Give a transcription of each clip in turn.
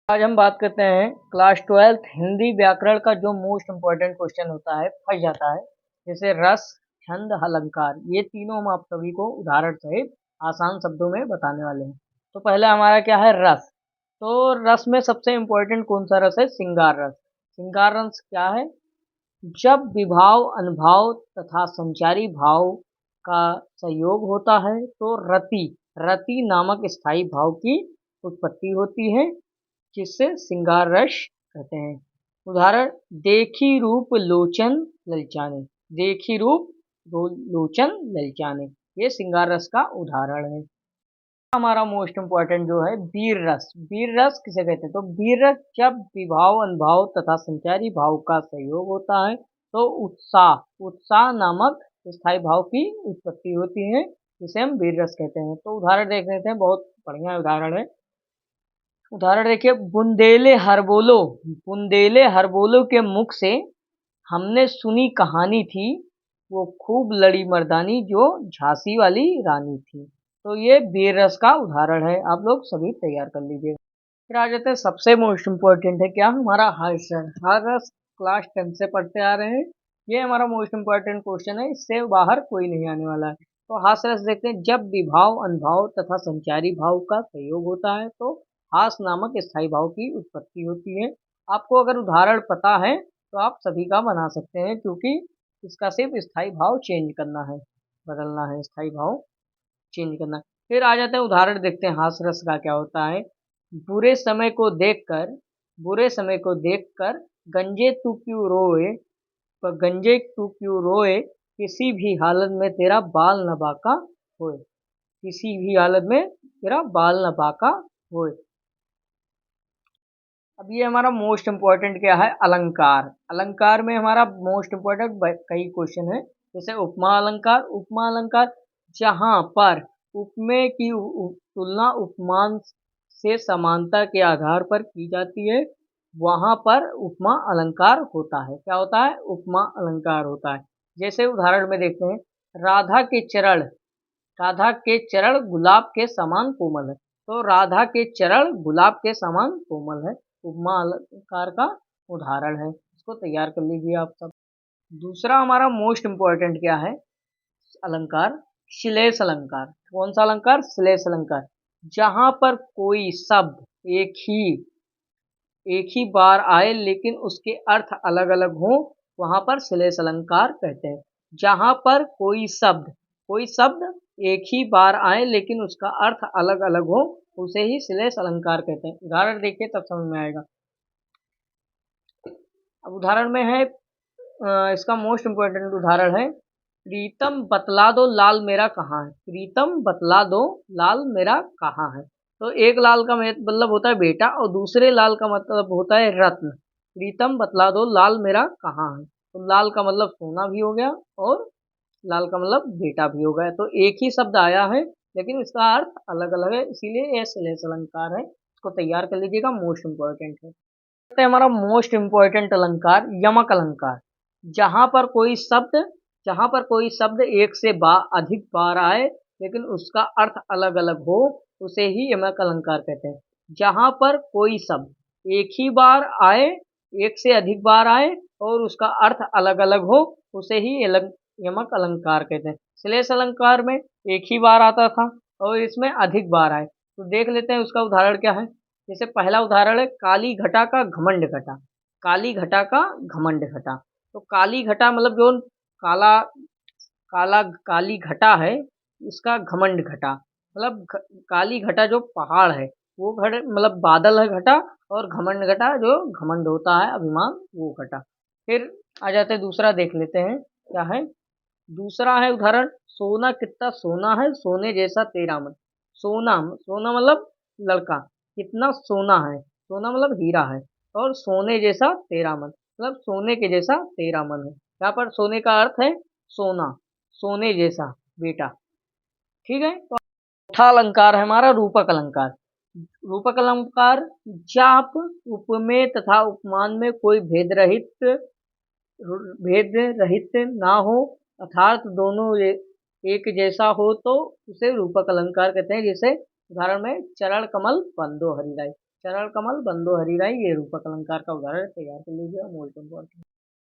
आज हम बात करते हैं क्लास 12th हिंदी व्याकरण का जो मोस्ट इम्पोर्टेंट क्वेश्चन होता है, फंस जाता है, जैसे रस, छंद, अलंकार। ये तीनों हम आप सभी को उदाहरण सहित आसान शब्दों में बताने वाले हैं। तो पहला हमारा क्या है, रस। तो रस में सबसे इम्पोर्टेंट कौन सा रस है, श्रृंगार रस। श्रृंगार रस क्या है, जब विभाव, अनुभाव तथा संचारी भाव का संयोग होता है तो रति रति नामक स्थायी भाव की उत्पत्ति होती है, जिससे श्रृंगार रस कहते हैं। उदाहरण, देखी रूप लोचन ललचाने। देखी रूप लोचन ललचाने, ये श्रृंगार रस का उदाहरण है। हमारा मोस्ट इम्पोर्टेंट जो है वीर रस। वीर रस किसे कहते हैं, तो वीर रस जब विभाव, अनुभाव तथा संचारी भाव का संयोग होता है तो उत्साह उत्साह नामक स्थायी भाव की उत्पत्ति होती है, जिसे हम वीर रस कहते हैं। तो उदाहरण देख लेते हैं, बहुत बढ़िया उदाहरण है। उदाहरण देखिए, बुंदेले हरबोलो। बुंदेले हरबोलो के मुख से हमने सुनी कहानी थी, वो खूब लड़ी मर्दानी जो झांसी वाली रानी थी। तो ये वीर रस का उदाहरण है, आप लोग सभी तैयार कर लीजिएगा। फिर आ जाते हैं, सबसे मोस्ट इम्पोर्टेंट है क्या, हमारा हास रस। हास रस क्लास 10 से पढ़ते आ रहे हैं, ये हमारा मोस्ट इम्पोर्टेंट क्वेश्चन है, इससे बाहर कोई नहीं आने वाला है। तो हास रस देखते हैं, जब विभाव, अनुभाव तथा संचारी भाव का संयोग होता है तो हास नामक स्थायी भाव की उत्पत्ति होती है। आपको अगर उदाहरण पता है तो आप सभी का बना सकते हैं, क्योंकि इसका सिर्फ स्थायी भाव चेंज करना है, बदलना है, स्थायी भाव चेंज करना है। फिर आ जाते हैं, उदाहरण देखते हैं हास रस का क्या होता है। बुरे समय को देखकर बुरे समय को देखकर गंजे तू क्यों रोए, पर गंजे तू क्यों रोए, किसी भी हालत में तेरा बाल न बाका होए। किसी भी हालत में तेरा बाल न बाका होए। अब ये हमारा मोस्ट इम्पोर्टेंट क्या है, अलंकार। अलंकार में हमारा मोस्ट इम्पोर्टेंट कई क्वेश्चन है, जैसे उपमा अलंकार। उपमा अलंकार, जहां पर उपमेय की तुलना उपमान से समानता के आधार पर की जाती है, वहां पर उपमा अलंकार होता है। क्या होता है, उपमा अलंकार होता है। जैसे उदाहरण में देखते हैं, राधा के चरण राधा के चरण गुलाब के समान कोमल है। तो राधा के चरण गुलाब के समान कोमल है, उपमा अलंकार का उदाहरण है। इसको तैयार कर लीजिए आप सब। दूसरा हमारा मोस्ट इम्पोर्टेंट क्या है, अलंकार, श्लेष अलंकार। कौन सा अलंकार, श्लेष अलंकार। जहां पर कोई शब्द एक ही बार आए लेकिन उसके अर्थ अलग अलग हो, वहां पर श्लेष अलंकार कहते हैं। जहां पर कोई शब्द एक ही बार आए लेकिन उसका अर्थ अलग अलग हो, उसे ही श्लेष अलंकार कहते हैं। उदाहरण देखिए तब समझ में आएगा। अब उदाहरण में है, इसका मोस्ट इम्पोर्टेंट उदाहरण है, प्रीतम बतला दो लाल मेरा कहाँ है। प्रीतम बतला दो लाल मेरा कहाँ है। तो एक लाल का मतलब होता है बेटा, और दूसरे लाल का मतलब होता है रत्न। प्रीतम बतला दो लाल मेरा कहाँ है, तो लाल का मतलब सोना भी हो गया और लाल का मतलब बेटा भी हो गया। तो एक ही शब्द आया है लेकिन इसका अर्थ अलग अलग है, इसीलिए यह श्लेष अलंकार है। इसको तैयार कर लीजिएगा, मोस्ट इम्पोर्टेंट है। हमारा मोस्ट इम्पोर्टेंट अलंकार, यमक अलंकार। जहां पर कोई शब्द जहां पर कोई शब्द एक से अधिक बार आए लेकिन उसका अर्थ अलग अलग हो, उसे ही यमक अलंकार कहते हैं। जहां पर कोई शब्द एक ही बार आए, एक से अधिक बार आए और उसका अर्थ अलग अलग हो, उसे ही यमक अलंकार कहते हैं। श्लेष अलंकार में एक ही बार आता था और इसमें अधिक बार आए। तो देख लेते हैं उसका उदाहरण क्या है। जैसे पहला उदाहरण है, काली घटा का घमंड घटा। काली घटा का घमंड घटा। तो काली घटा मतलब जो काला काला काली घटा है, इसका घमंड घटा मतलब काली घटा जो पहाड़ है वो घट मतलब बादल है घटा, और घमंड घटा जो घमंड होता है, अभिमान, वो घटा। फिर आ जाते हैं, दूसरा देख लेते हैं क्या है। दूसरा है उदाहरण, सोना कितना सोना है सोने जैसा तेरा मन। सोना सोना मतलब लड़का, कितना सोना है, सोना मतलब हीरा है, और सोने जैसा तेरा मन मतलब सोने के जैसा तेरा मन है। यहाँ पर सोने का अर्थ है सोना, सोने जैसा बेटा। ठीक है, तो चौथा अलंकार है हमारा रूपक अलंकार। रूपक अलंकार जाप उपमेय तथा उपमान में कोई भेद रहित ना हो अर्थात दोनों एक जैसा हो तो उसे रूपक अलंकार कहते हैं। जैसे उदाहरण में चरण कमल बंदो हरिराई, चरण कमल बंदो हरिराई, ये रूपक अलंकार का उदाहरण तैयार कर लीजिए, मोस्ट इम्पोर्टेंट।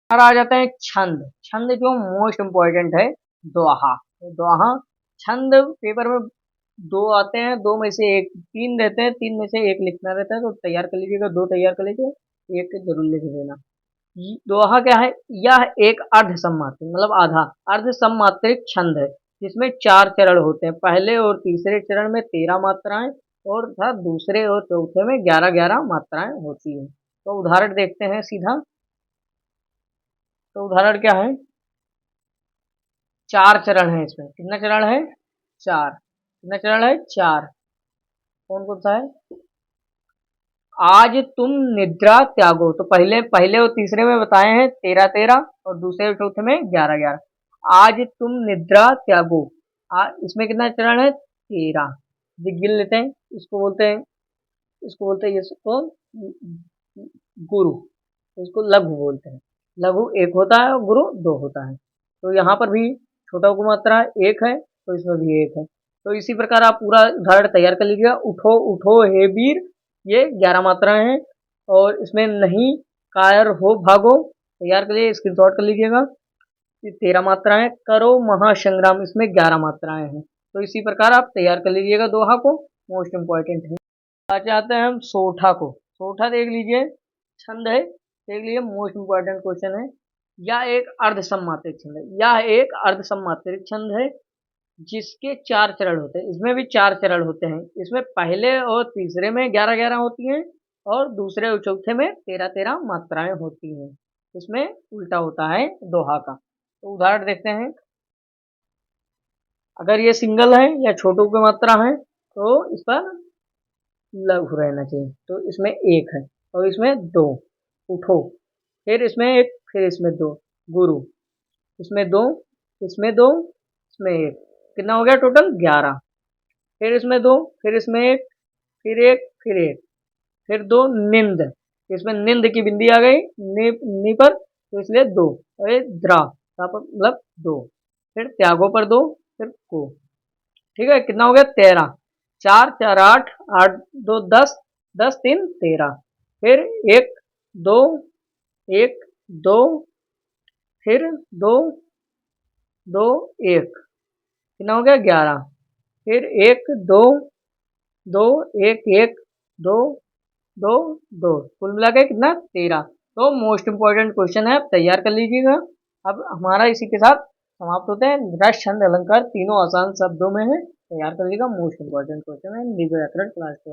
और आ जाते हैं छंद। छंद जो मोस्ट इम्पोर्टेंट है, दोहा। दोहा छंद पेपर में दो आते हैं, दो में से एक, तीन रहते हैं, तीन में से एक लिखना रहता है, तो तैयार कर लीजिएगा, दो तैयार कर लीजिए, एक जरूर लिख देना। दोहा क्या है? यह एक अर्ध सम्मात्रिक मतलब आधा अर्ध सम्मात्रिक छंद है जिसमें 4 चरण होते हैं। पहले और तीसरे चरण में 13 मात्राएं और दूसरे और चौथे में 11-11 मात्राएं होती हैं। तो उदाहरण देखते हैं सीधा। तो उदाहरण क्या है? 4 चरण है इसमें। कितना चरण है? 4। कितना चरण है? 4। कौन कौन सा है? आज तुम निद्रा त्यागो, तो पहले और तीसरे में बताए हैं 13-13 और दूसरे और चौथे में 11-11। आज तुम निद्रा त्यागो, इसमें कितना चरण है? 13। गिन लेते हैं। इसको बोलते हैं इसको गुरु, इसको लघु बोलते हैं। लघु एक होता है और गुरु 2 होता है। तो यहाँ पर भी छोटा गु मात्रा एक है, तो इसमें भी एक है। तो इसी प्रकार आप पूरा उदाहरण तैयार कर लीजिएगा। उठो उठो हे वीर, ये 11 मात्राएं हैं। और इसमें नहीं कायर हो भागो, तैयार कर लीजिए, स्क्रीनशॉट कर लीजिएगा, ये 13 मात्राएं। करो महासंग्राम, इसमें 11 मात्राएं हैं। तो इसी प्रकार आप तैयार कर लीजिएगा दोहा को, मोस्ट इम्पोर्टेंट है। आज आते हैं हम सोठा को। सोठा देख लीजिए, छंद है, देख लीजिए, मोस्ट इम्पोर्टेंट क्वेश्चन है। यह एक अर्ध सम्मात्रिक छंद है। यह एक अर्ध सम्मात्रिक छंद है जिसके 4 चरण होते हैं। इसमें भी 4 चरण होते हैं। इसमें पहले और तीसरे में 11-11 होती हैं और दूसरे और चौथे में 13-13 मात्राएं होती हैं। इसमें उल्टा होता है दोहा का। तो उदाहरण देखते हैं। अगर ये सिंगल है या छोटों की मात्रा है तो इस पर लघु रहना चाहिए। तो इसमें 1 है और इसमें 2, उठो, फिर इसमें 1, फिर इसमें 2, गुरु, इसमें 2, इसमें 2, इसमें 1, कितना हो गया टोटल? 11। फिर इसमें 2, फिर इसमें 1, फिर 1, फिर 1, फिर 2, निंद, इसमें निंद की बिंदी आ गई नी पर, तो इसलिए 2, और ये द्रा मतलब 2, फिर त्यागो पर 2, फिर को, ठीक है। कितना हो गया? 13। 4 4 8, 8 2 10, 10 3 13, फिर 1 2 1 2, फिर 2 2 1, कितना हो गया? 11, फिर 1 2 2 1 1 2 2 2, कुल मिला के कितना? 13। तो मोस्ट इंपॉर्टेंट क्वेश्चन है, आप तैयार कर लीजिएगा। अब हमारा इसी के साथ समाप्त होते हैं। रस छंद अलंकार तीनों आसान शब्दों में है, तैयार कर लीजिएगा। मोस्ट इंपॉर्टेंट क्वेश्चन है व्याकरण क्लास 12।